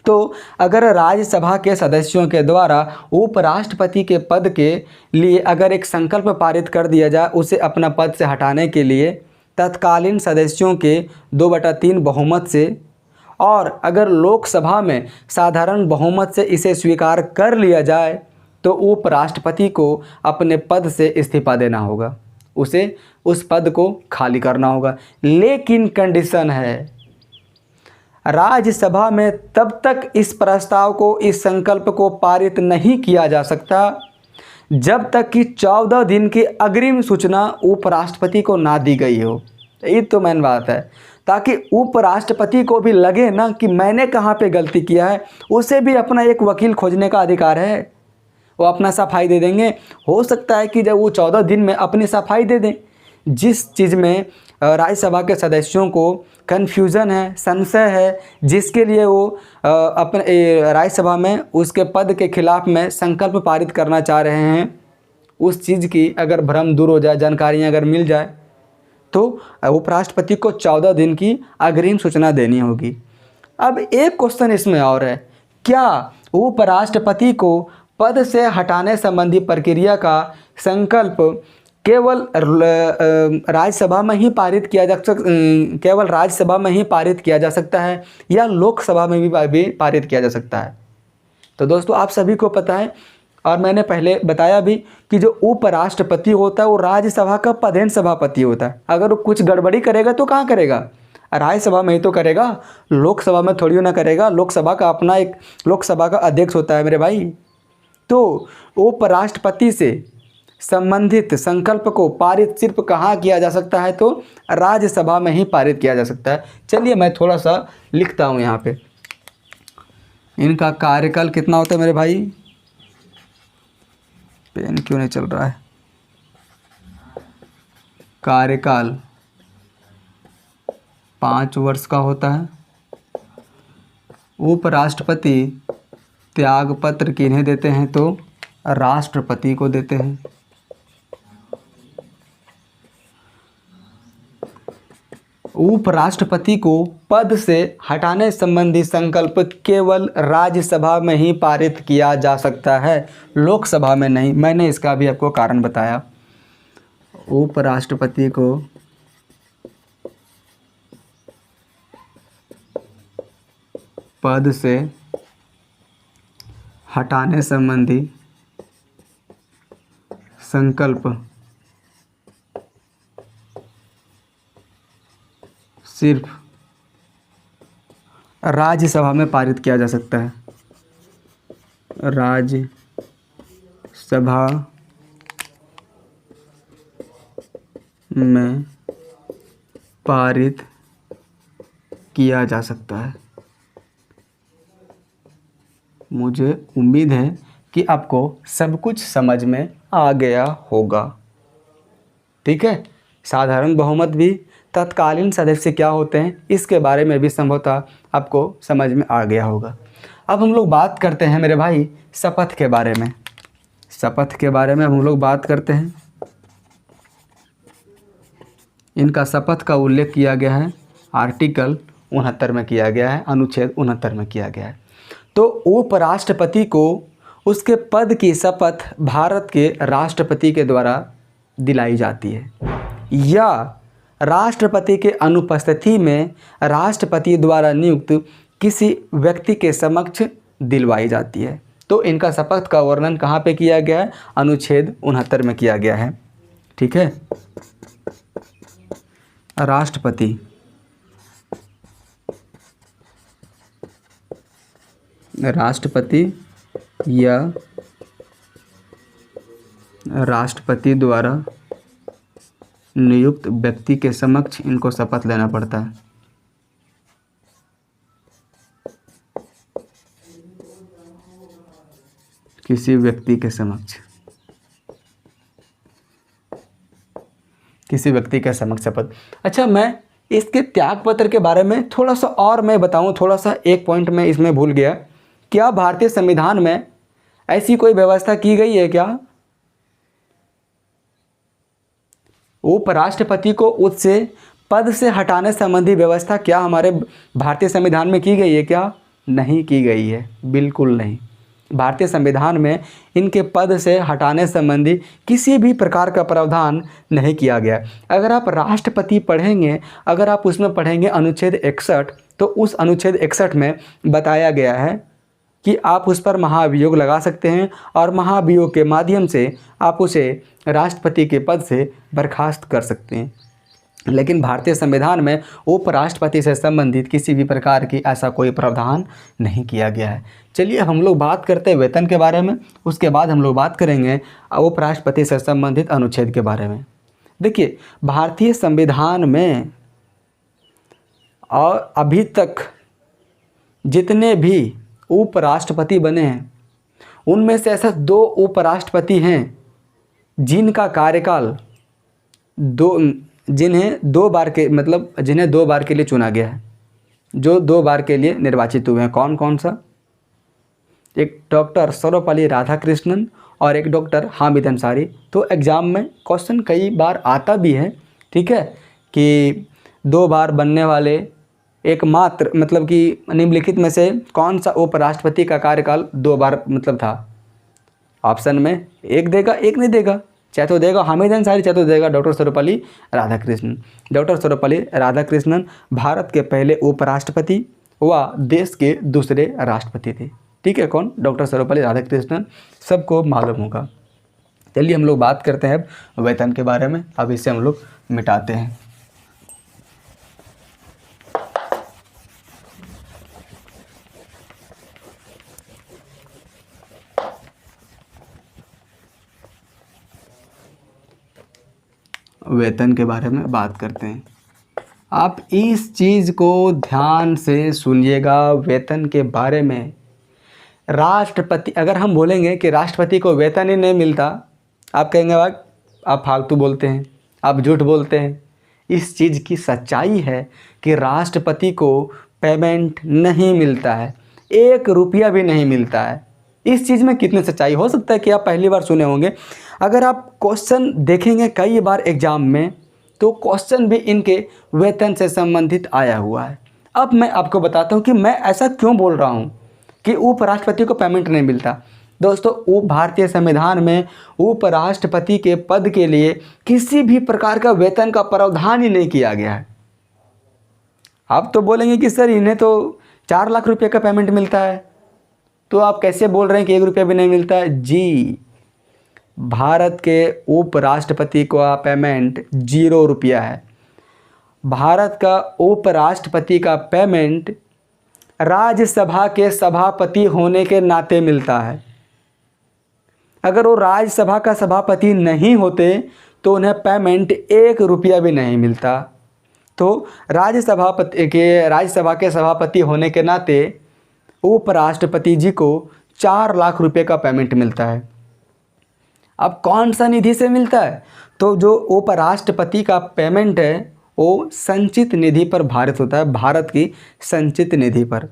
Speaker 1: तो अगर राज्यसभा के सदस्यों के द्वारा उपराष्ट्रपति के पद के लिए अगर एक संकल्प पारित कर दिया जाए उसे अपना पद से हटाने के लिए तत्कालीन सदस्यों के 2/3 बहुमत से, और अगर लोकसभा में साधारण बहुमत से इसे स्वीकार कर लिया जाए तो उपराष्ट्रपति को अपने पद से इस्तीफा देना होगा, उसे उस पद को खाली करना होगा। लेकिन कंडीशन है, राज्यसभा में तब तक इस प्रस्ताव को, इस संकल्प को पारित नहीं किया जा सकता जब तक कि 14 दिन की अग्रिम सूचना उपराष्ट्रपति को ना दी गई हो। ये तो मेन बात है, ताकि उपराष्ट्रपति को भी लगे ना कि मैंने कहाँ पे गलती किया है। उसे भी अपना एक वकील खोजने का अधिकार है, वो अपना सफाई दे देंगे। हो सकता है कि जब वो 14 दिन में अपनी सफाई दे दें, जिस चीज़ में राज्यसभा के सदस्यों को कन्फ्यूज़न है, संशय है, जिसके लिए वो अपने राज्यसभा में उसके पद के खिलाफ में संकल्प पारित करना चाह रहे हैं, उस चीज़ की अगर भ्रम दूर हो जाए, जानकारियाँ अगर मिल जाए, तो उपराष्ट्रपति को 14 दिन की अग्रिम सूचना देनी होगी। अब एक क्वेश्चन इसमें और है, क्या उपराष्ट्रपति को पद से हटाने संबंधी प्रक्रिया का संकल्प केवल राज्यसभा में ही पारित किया जा केवल राज्यसभा में ही पारित किया जा सकता है या लोकसभा में भी पारित किया जा सकता है? तो दोस्तों आप सभी को पता है, और मैंने पहले बताया भी कि जो उपराष्ट्रपति होता है वो राज्यसभा का पदेन सभापति होता है। अगर वो कुछ गड़बड़ी करेगा तो कहाँ करेगा? राज्यसभा में ही तो करेगा, लोकसभा में थोड़ी ना करेगा। लोकसभा का अपना एक लोकसभा का अध्यक्ष होता है मेरे भाई। तो उपराष्ट्रपति से संबंधित संकल्प को पारित सिर्फ कहाँ किया जा सकता है? तो राज्यसभा में ही पारित किया जा सकता है। चलिए मैं थोड़ा सा लिखता हूँ यहाँ पे, इनका कार्यकाल कितना होता है मेरे भाई? पेन क्यों नहीं चल रहा है? कार्यकाल 5 वर्ष का होता है। उपराष्ट्रपति त्यागपत्र किन्हें देते हैं? तो राष्ट्रपति को देते हैं। उपराष्ट्रपति को पद से हटाने संबंधी संकल्प केवल राज्यसभा में ही पारित किया जा सकता है, लोकसभा में नहीं। मैंने इसका भी आपको कारण बताया। उपराष्ट्रपति को पद से हटाने संबंधी संकल्प सिर्फ राज्यसभा में पारित किया जा सकता है। राज्यसभा में पारित किया जा सकता है। मुझे उम्मीद है कि आपको सब कुछ समझ में आ गया होगा। ठीक है, साधारण बहुमत भी, तत्कालीन सदस्य क्या होते हैं, इसके बारे में भी संभवतः आपको समझ में आ गया होगा। अब हम लोग बात करते हैं मेरे भाई शपथ के बारे में। शपथ के बारे में हम लोग बात करते हैं। इनका शपथ का उल्लेख किया गया है आर्टिकल 69 में किया गया है, अनुच्छेद 69 में किया गया है। तो उपराष्ट्रपति को उसके पद की शपथ भारत के राष्ट्रपति के द्वारा दिलाई जाती है, या राष्ट्रपति के अनुपस्थिति में राष्ट्रपति द्वारा नियुक्त किसी व्यक्ति के समक्ष दिलवाई जाती है। तो इनका शपथ का वर्णन कहाँ पे किया गया है? अनुच्छेद 69 में किया गया है। ठीक है, राष्ट्रपति या राष्ट्रपति द्वारा नियुक्त व्यक्ति के समक्ष इनको शपथ लेना पड़ता है। किसी व्यक्ति के समक्ष। किसी व्यक्ति के समक्ष शपथ। अच्छा, मैं इसके त्याग पत्र के बारे में थोड़ा सा और मैं बताऊं, थोड़ा सा एक पॉइंट में इसमें भूल गया। क्या भारतीय संविधान में ऐसी कोई व्यवस्था की गई है क्या उपराष्ट्रपति को उससे पद से हटाने संबंधी व्यवस्था क्या हमारे भारतीय संविधान में की गई है क्या? नहीं की गई है, बिल्कुल नहीं। भारतीय संविधान में इनके पद से हटाने संबंधी किसी भी प्रकार का प्रावधान नहीं किया गया। अगर आप राष्ट्रपति पढ़ेंगे, अगर आप उसमें पढ़ेंगे अनुच्छेद 61, तो उस अनुच्छेद 61 में बताया गया है कि आप उस पर महाभियोग लगा सकते हैं और महाभियोग के माध्यम से आप उसे राष्ट्रपति के पद से बर्खास्त कर सकते हैं। लेकिन भारतीय संविधान में उपराष्ट्रपति से संबंधित किसी भी प्रकार की ऐसा कोई प्रावधान नहीं किया गया है। चलिए हम लोग बात करते हैं वेतन के बारे में, उसके बाद हम लोग बात करेंगे उपराष्ट्रपति से संबंधित अनुच्छेद के बारे में। देखिए, भारतीय संविधान में और अभी तक जितने भी उपराष्ट्रपति बने हैं उनमें से ऐसा 2 उपराष्ट्रपति हैं जिनका कार्यकाल जिन्हें 2 बार के लिए चुना गया है, जो 2 बार के लिए निर्वाचित हुए हैं। कौन कौन सा? एक डॉक्टर सर्वपल्ली राधाकृष्णन और एक डॉक्टर हामिद अंसारी। तो एग्ज़ाम में क्वेश्चन कई बार आता भी है, ठीक है, कि 2 बार बनने वाले एकमात्र कि निम्नलिखित में से कौन सा उपराष्ट्रपति का कार्यकाल 2 बार था? ऑप्शन में एक देगा, एक नहीं देगा। चाहे तो देगा हामिद अंसारी, चाहे तो देगा डॉक्टर सर्वपल्ली राधाकृष्णन। डॉक्टर सर्वपल्ली राधाकृष्णन भारत के पहले उपराष्ट्रपति व देश के दूसरे राष्ट्रपति थे। ठीक है, कौन? डॉक्टर सर्वपल्ली राधाकृष्णन, सबको मालूम होगा। चलिए हम लोग बात करते हैं अब वेतन के बारे में। अब इसे हम लोग मिटाते हैं। वेतन के बारे में बात करते हैं। आप इस चीज़ को ध्यान से सुनिएगा। वेतन के बारे में राष्ट्रपति, अगर हम बोलेंगे कि राष्ट्रपति को वेतन ही नहीं मिलता, आप कहेंगे भाई आप फालतू बोलते हैं, आप झूठ बोलते हैं। इस चीज़ की सच्चाई है कि राष्ट्रपति को पेमेंट नहीं मिलता है, 1 रुपया भी नहीं मिलता है। इस चीज़ में कितनी सच्चाई हो सकता है कि आप पहली बार सुने होंगे। अगर आप क्वेश्चन देखेंगे कई बार एग्जाम में, तो क्वेश्चन भी इनके वेतन से संबंधित आया हुआ है। अब मैं आपको बताता हूँ कि मैं ऐसा क्यों बोल रहा हूँ कि उपराष्ट्रपति को पेमेंट नहीं मिलता। दोस्तों, भारतीय संविधान में उपराष्ट्रपति के पद के लिए किसी भी प्रकार का वेतन का प्रावधान ही नहीं किया गया है। आप तो बोलेंगे कि सर इन्हें तो 4 लाख रुपये का पेमेंट मिलता है, तो आप कैसे बोल रहे हैं कि 1 रुपया भी नहीं मिलता है? जी, भारत के उपराष्ट्रपति का पेमेंट 0 रुपया है। भारत का उपराष्ट्रपति का पेमेंट राज्यसभा के सभापति होने के नाते मिलता है। अगर वो राज्यसभा का सभापति नहीं होते तो उन्हें पेमेंट 1 रुपया भी नहीं मिलता। तो राज्यसभा के सभापति होने के नाते उपराष्ट्रपति जी को 4 लाख रुपए का पेमेंट मिलता है। अब कौन सा निधि से मिलता है? तो जो उपराष्ट्रपति का पेमेंट है वो संचित निधि पर भारित होता है, भारत की संचित निधि पर।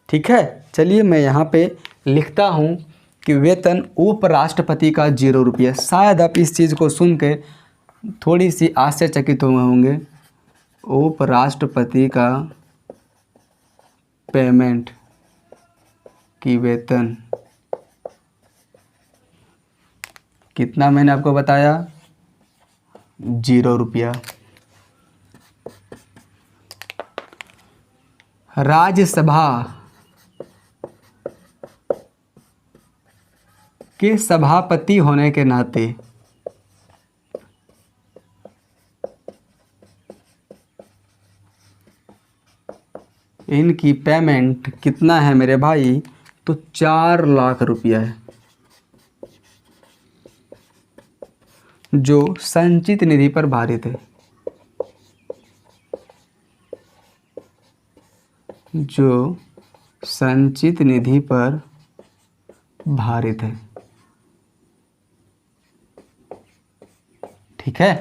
Speaker 1: ठीक है, चलिए मैं यहाँ पे लिखता हूँ कि वेतन उपराष्ट्रपति का 0 रुपया। शायद आप इस चीज़ को सुन के थोड़ी सी आश्चर्यचकित हुए होंगे। उपराष्ट्रपति का पेमेंट की वेतन कितना मैंने आपको बताया? 0 रुपया। राज्यसभा के सभापति होने के नाते इनकी पेमेंट कितना है मेरे भाई? तो 4 लाख रुपया है, जो संचित निधि पर भारित है, जो संचित निधि पर भारित है। ठीक है,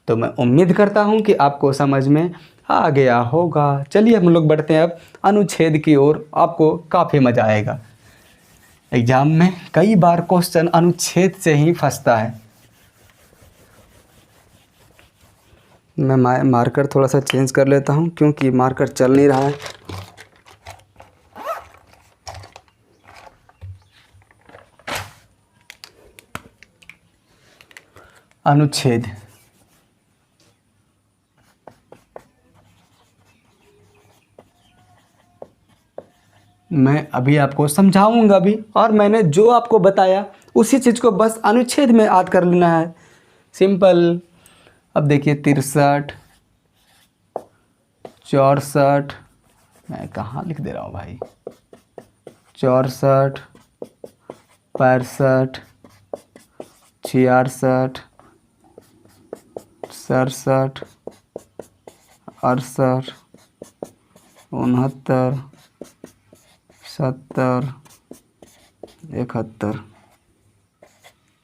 Speaker 1: तो मैं उम्मीद करता हूँ कि आपको समझ में आ गया होगा। चलिए हम लोग बढ़ते हैं अब अनुच्छेद की ओर, आपको काफ़ी मज़ा आएगा। एग्जाम में कई बार क्वेश्चन अनुच्छेद से ही फंसता है। मैं मार्कर थोड़ा सा चेंज कर लेता हूँ क्योंकि मार्कर चल नहीं रहा है। अनुच्छेद मैं अभी आपको समझाऊंगा भी, और मैंने जो आपको बताया उसी चीज़ को बस अनुच्छेद में याद कर लेना है, सिंपल। अब देखिए 63, 64, मैं कहाँ लिख दे रहा हूँ भाई, 64, 65, 66, 67, 68, 69, 70, 71।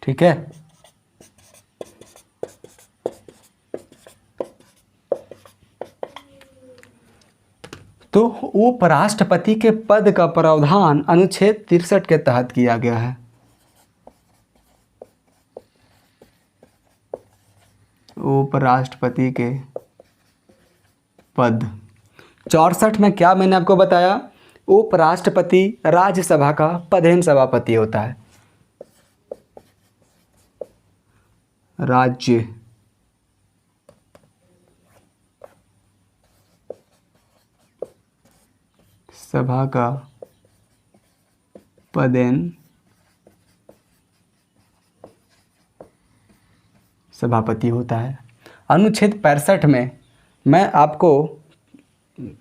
Speaker 1: ठीक है। तो उपराष्ट्रपति के पद का प्रावधान अनुच्छेद 63 के तहत किया गया है। उपराष्ट्रपति के पद 64 में क्या मैंने आपको बताया, उपराष्ट्रपति राज्यसभा का पदेन सभापति होता है। राज्य सभा का पदेन सभापति होता है। अनुच्छेद 65 में मैं आपको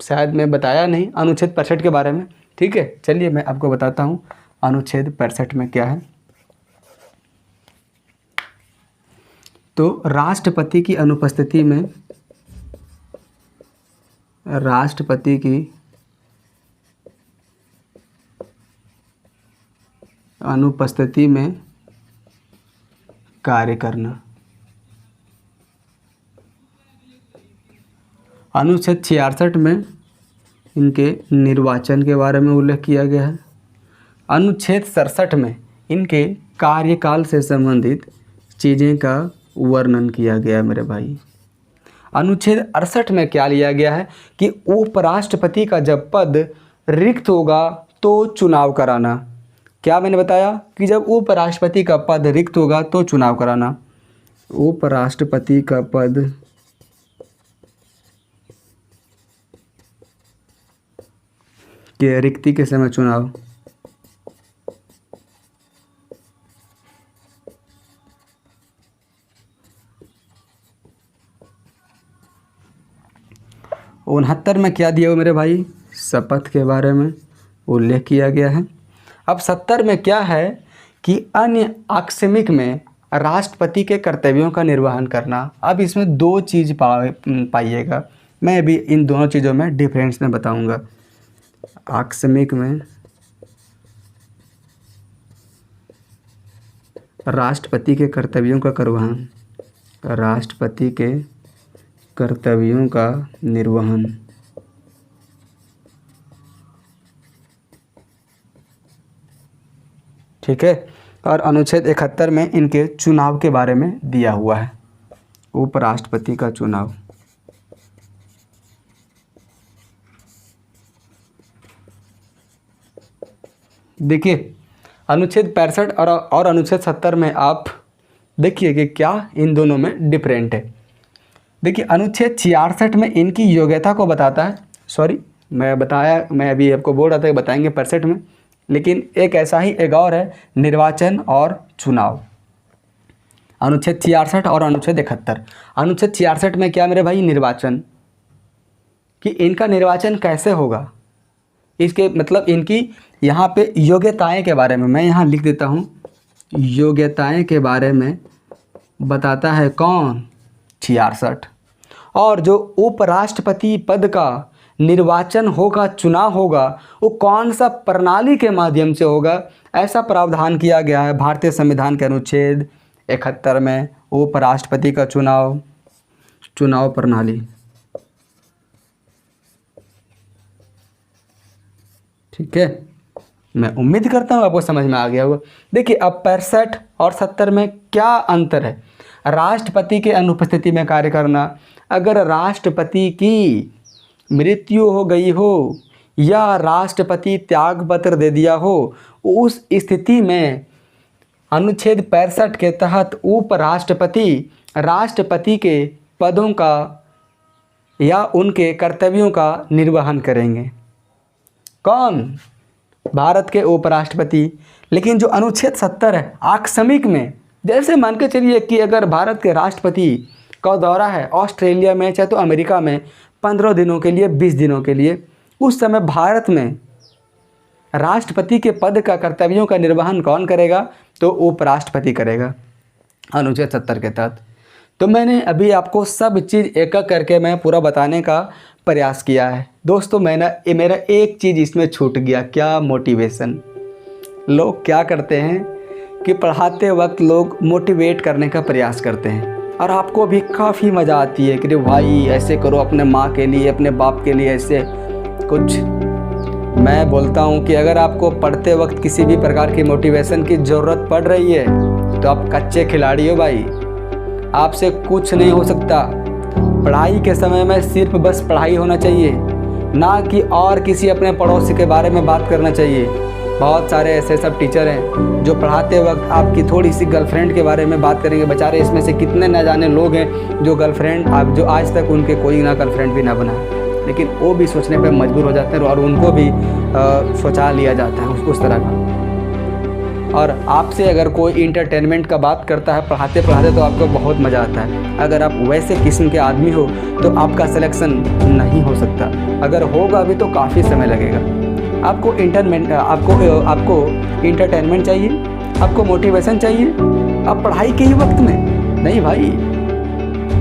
Speaker 1: शायद मैं बताया नहीं अनुच्छेद 65 के बारे में। ठीक है, चलिए मैं आपको बताता हूँ अनुच्छेद 65 में क्या है। तो राष्ट्रपति की अनुपस्थिति में राष्ट्रपति की अनुपस्थिति में कार्य करना। अनुच्छेद 66 में इनके निर्वाचन के बारे में उल्लेख किया गया है। अनुच्छेद 67 में इनके कार्यकाल से संबंधित चीज़ें का वर्णन किया गया है मेरे भाई। अनुच्छेद 68 में क्या लिया गया है कि उपराष्ट्रपति का जब पद रिक्त होगा तो चुनाव कराना। क्या मैंने बताया कि जब उपराष्ट्रपति का पद रिक्त होगा तो चुनाव कराना। उपराष्ट्रपति का पद के रिक्ति के समय चुनाव। उनहत्तर में क्या दिया हो मेरे भाई, शपथ के बारे में उल्लेख किया गया है। अब 70 में क्या है कि अन्य आकस्मिक में राष्ट्रपति के कर्तव्यों का निर्वहन करना। अब इसमें दो चीज़ पाइएगा, मैं अभी इन दोनों चीज़ों में डिफरेंस में बताऊंगा। आकस्मिक में राष्ट्रपति के कर्तव्यों का निर्वहन, राष्ट्रपति के कर्तव्यों का निर्वहन। ठीक है। और अनुच्छेद 71 में इनके चुनाव के बारे में दिया हुआ है, उपराष्ट्रपति का चुनाव। देखिए अनुच्छेद 65 और अनुच्छेद 70 में आप देखिए कि क्या इन दोनों में डिफरेंट है। देखिए अनुच्छेद 66 में इनकी योग्यता को बताता है, सॉरी मैं अभी आपको बोल रहा था कि बताएंगे 65 में, लेकिन एक ऐसा ही एक और है, निर्वाचन और चुनाव। अनुच्छेद 66 और अनुच्छेद 71। अनुच्छेद 66 में क्या मेरे भाई, निर्वाचन, कि इनका निर्वाचन कैसे होगा, इसके मतलब इनकी यहाँ पे योग्यताएं के बारे में मैं यहाँ लिख देता हूँ। योग्यताएं के बारे में बताता है कौन, 66। और जो उपराष्ट्रपति पद का निर्वाचन होगा, चुनाव होगा, वो कौन सा प्रणाली के माध्यम से होगा, ऐसा प्रावधान किया गया है भारतीय संविधान के अनुच्छेद 71 में। उपराष्ट्रपति का चुनाव चुनाव प्रणाली। ठीक है, मैं उम्मीद करता हूँ आपको समझ में आ गया होगा। देखिए अब 65 और 70 में क्या अंतर है। राष्ट्रपति के अनुपस्थिति में कार्य करना, अगर राष्ट्रपति की मृत्यु हो गई हो या राष्ट्रपति त्याग पत्र दे दिया हो, उस स्थिति में अनुच्छेद 65 के तहत उपराष्ट्रपति राष्ट्रपति के पदों का या उनके कर्तव्यों का निर्वहन करेंगे। कौन? भारत के उपराष्ट्रपति। लेकिन जो अनुच्छेद 70 है आकस्मिक में, जैसे मान के चलिए कि अगर भारत के राष्ट्रपति का दौरा है ऑस्ट्रेलिया में चाहे तो अमेरिका में 15 दिनों के लिए 20 दिनों के लिए, उस समय भारत में राष्ट्रपति के पद का कर्तव्यों का निर्वहन कौन करेगा? तो उपराष्ट्रपति करेगा अनुच्छेद 70 के तहत। तो मैंने अभी आपको सब चीज़ एक एक करके मैं पूरा बताने का प्रयास किया है। दोस्तों मेरा एक चीज़ इसमें छूट गया, क्या? मोटिवेशन। लोग क्या करते हैं कि पढ़ाते वक्त लोग मोटिवेट करने का प्रयास करते हैं और आपको भी काफ़ी मज़ा आती है कि भाई ऐसे करो, अपने माँ के लिए अपने बाप के लिए ऐसे कुछ। मैं बोलता हूँ कि अगर आपको पढ़ते वक्त किसी भी प्रकार की मोटिवेशन की ज़रूरत पड़ रही है तो आप कच्चे खिलाड़ी हो भाई, आपसे कुछ नहीं हो सकता। पढ़ाई के समय में सिर्फ बस पढ़ाई होना चाहिए, ना कि और किसी अपने पड़ोसी के बारे में बात करना चाहिए। बहुत सारे ऐसे सब टीचर हैं जो पढ़ाते वक्त आपकी थोड़ी सी गर्लफ्रेंड के बारे में बात करेंगे। बेचारे इसमें से कितने न जाने लोग हैं जो जो आज तक उनके कोई ना गर्लफ्रेंड भी ना बना, लेकिन वो भी सोचने पे मजबूर हो जाते हैं और उनको भी सोचा लिया जाता है उस तरह का। और आपसे अगर कोई इंटरटेनमेंट का बात करता है पढ़ाते पढ़ाते तो आपको बहुत मज़ा आता है। अगर आप वैसे किस्म के आदमी हो तो आपका सिलेक्शन नहीं हो सकता, अगर होगा भी तो काफ़ी समय लगेगा। आपको आपको इंटरटेनमेंट चाहिए, आपको मोटिवेशन चाहिए, आप पढ़ाई के ही वक्त में नहीं भाई।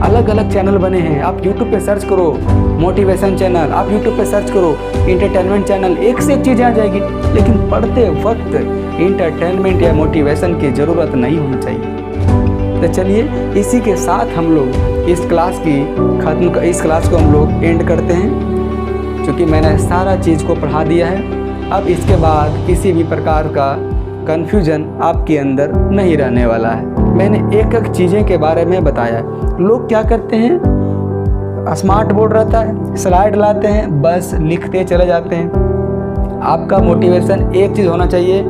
Speaker 1: अलग अलग चैनल बने हैं, आप YouTube पे सर्च करो मोटिवेशन चैनल, आप YouTube पे सर्च करो इंटरटेनमेंट चैनल, एक से एक चीज़ें आ जाएगी। लेकिन पढ़ते वक्त इंटरटेनमेंट या मोटिवेशन की ज़रूरत नहीं होनी चाहिए। तो चलिए इसी के साथ हम लोग इस क्लास को हम लोग एंड करते हैं, क्योंकि मैंने सारा चीज़ को पढ़ा दिया है। अब इसके बाद किसी भी प्रकार का कन्फ्यूजन आपके अंदर नहीं रहने वाला है। मैंने एक एक चीज़ें के बारे में बताया। लोग क्या करते हैं, स्मार्ट बोर्ड रहता है, स्लाइड लाते हैं, बस लिखते चले जाते हैं। आपका मोटिवेशन एक चीज़ होना चाहिए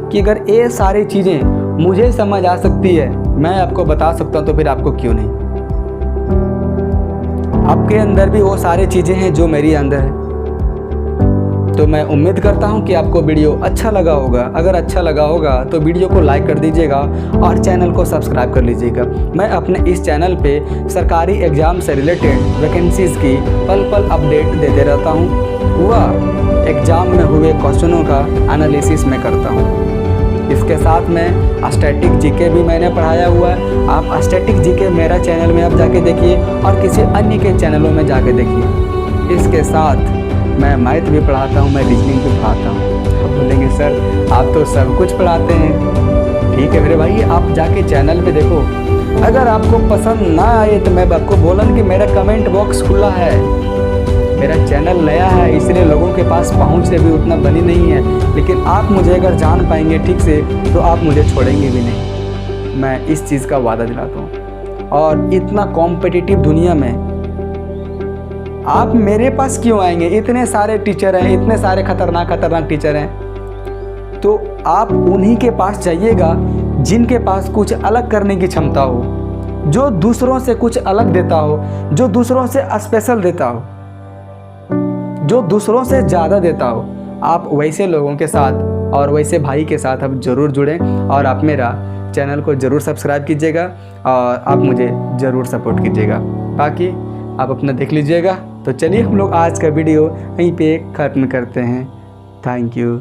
Speaker 1: कि अगर ये सारी चीज़ें मुझे समझ आ सकती है, मैं आपको बता सकता हूँ, तो फिर आपको क्यों नहीं। आपके अंदर भी वो सारी चीज़ें हैं जो मेरी अंदर है। तो मैं उम्मीद करता हूं कि आपको वीडियो अच्छा लगा होगा। अगर अच्छा लगा होगा तो वीडियो को लाइक कर दीजिएगा और चैनल को सब्सक्राइब कर लीजिएगा। मैं अपने इस चैनल पे सरकारी एग्ज़ाम से रिलेटेड वैकेंसीज़ की पल पल अपडेट देते रहता हूं। वह एग्ज़ाम में हुए क्वेश्चनों का एनालिसिस मैं करता हूं। इसके साथ में स्टैटिक जीके भी मैंने पढ़ाया हुआ है। आप स्टैटिक जीके मेरा चैनल में आप जाके देखिए और किसी अन्य के चैनलों में जाके देखिए। इसके साथ मैं मैथ भी पढ़ाता हूँ, मैं रीजनिंग भी पढ़ाता हूँ। आप बोलेंगे सर आप तो सब कुछ पढ़ाते हैं। ठीक है मेरे भाई, आप जाके चैनल पे देखो। अगर आपको पसंद ना आए तो मैं आपको बोला कि मेरा कमेंट बॉक्स खुला है। मेरा चैनल नया है इसलिए लोगों के पास पहुँच भी उतना बनी नहीं है, लेकिन आप मुझे अगर जान पाएंगे ठीक से तो आप मुझे छोड़ेंगे भी नहीं, मैं इस चीज़ का वादा दिलाता हूँ। और इतना कॉम्पिटिटिव दुनिया में आप मेरे पास क्यों आएंगे? इतने सारे टीचर हैं, इतने सारे खतरनाक टीचर हैं, तो आप उन्हीं के पास जाइएगा जिनके पास कुछ अलग करने की क्षमता हो, जो दूसरों से कुछ अलग देता हो, जो दूसरों से स्पेशल देता हो, जो दूसरों से ज़्यादा देता हो। आप वैसे लोगों के साथ और वैसे भाई के साथ आप ज़रूर जुड़ें और आप मेरा चैनल को ज़रूर सब्सक्राइब कीजिएगा और आप मुझे ज़रूर सपोर्ट कीजिएगा। बाकी आप अपना देख लीजिएगा। तो चलिए हम लोग आज का वीडियो यहीं पे ख़त्म करते हैं। Thank you.